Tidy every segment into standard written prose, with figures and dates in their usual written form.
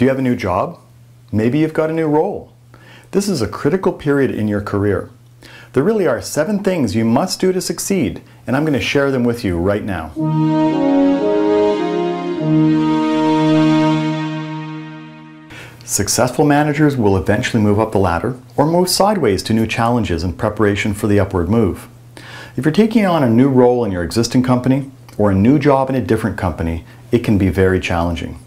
Do you have a new job? Maybe you've got a new role. This is a critical period in your career. There really are 7 things you must do to succeed, and I'm going to share them with you right now. Successful managers will eventually move up the ladder or move sideways to new challenges in preparation for the upward move. If you're taking on a new role in your existing company or a new job in a different company, it can be very challenging.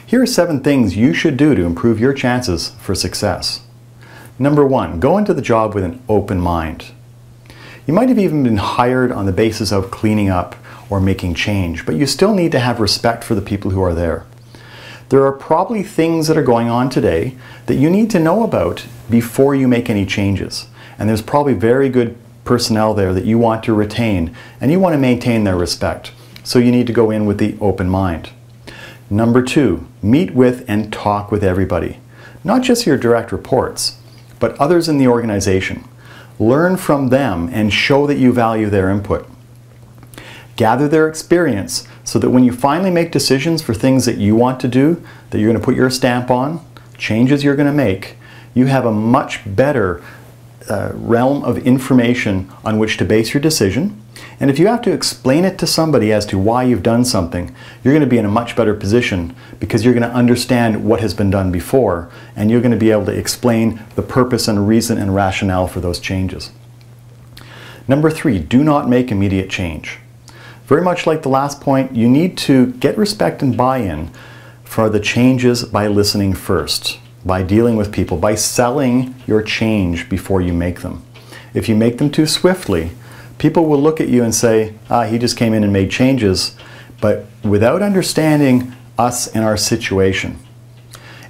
Here are 7 things you should do to improve your chances for success. Number 1, go into the job with an open mind. You might have even been hired on the basis of cleaning up or making change, but you still need to have respect for the people who are there. There are probably things that are going on today that you need to know about before you make any changes. And there's probably very good personnel there that you want to retain, and you want to maintain their respect. So you need to go in with the open mind. Number 2, meet with and talk with everybody. Not just your direct reports, but others in the organization. Learn from them and show that you value their input. Gather their experience so that when you finally make decisions for things that you want to do, that you're going to put your stamp on, changes you're going to make, you have a much better realm of information on which to base your decision. And if you have to explain it to somebody as to why you've done something, you're going to be in a much better position because you're going to understand what has been done before, and you're going to be able to explain the purpose and reason and rationale for those changes. Number 3, do not make immediate change. Very much like the last point, you need to get respect and buy-in for the changes by listening first, by dealing with people, by selling your change before you make them. If you make them too swiftly, people will look at you and say, he just came in and made changes, but without understanding us and our situation.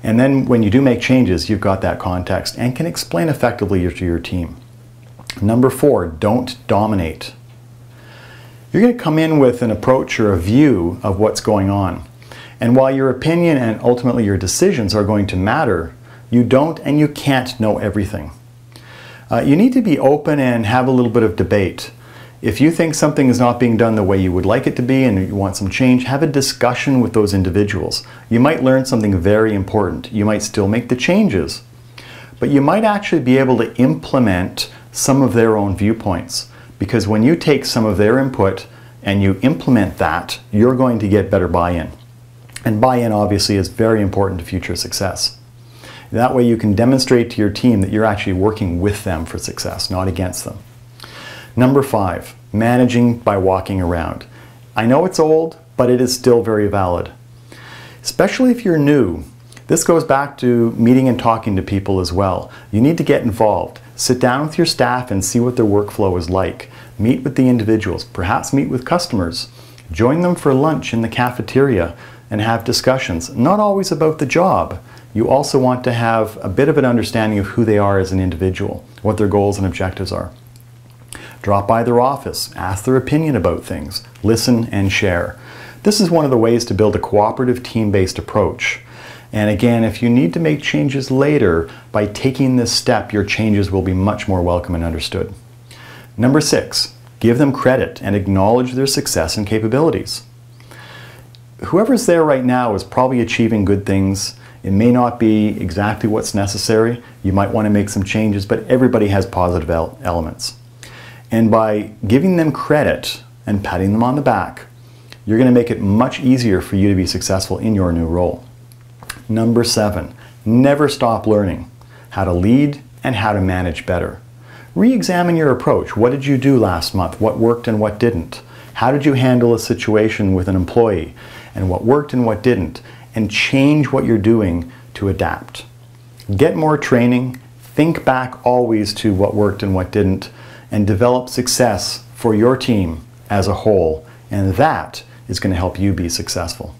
And then when you do make changes, you've got that context and can explain effectively to your team. Number 4, don't dominate. You're going to come in with an approach or a view of what's going on. And while your opinion and ultimately your decisions are going to matter, you don't and you can't know everything. You need to be open and have a little bit of debate. If you think something is not being done the way you would like it to be and you want some change, have a discussion with those individuals. You might learn something very important. You might still make the changes, but you might actually be able to implement some of their own viewpoints. Because when you take some of their input and you implement that, you're going to get better buy-in. And buy-in obviously is very important to future success. That way you can demonstrate to your team that you're actually working with them for success, not against them. Number 5, managing by walking around. I know it's old, but it is still very valid. Especially if you're new. This goes back to meeting and talking to people as well. You need to get involved. Sit down with your staff and see what their workflow is like. Meet with the individuals, perhaps meet with customers. Join them for lunch in the cafeteria and have discussions. Not always about the job. You also want to have a bit of an understanding of who they are as an individual, what their goals and objectives are. Drop by their office, ask their opinion about things, listen and share. This is one of the ways to build a cooperative team-based approach. And again, if you need to make changes later, by taking this step, your changes will be much more welcome and understood. Number 6, give them credit and acknowledge their success and capabilities. Whoever's there right now is probably achieving good things. It may not be exactly what's necessary. You might want to make some changes, but everybody has positive elements. And by giving them credit and patting them on the back, you're going to make it much easier for you to be successful in your new role. Number 7, never stop learning how to lead and how to manage better. Re-examine your approach. What did you do last month? What worked and what didn't? How did you handle a situation with an employee? And what worked and what didn't? And change what you're doing to adapt. Get more training, think back always to what worked and what didn't, and develop success for your team as a whole. And that is going to help you be successful.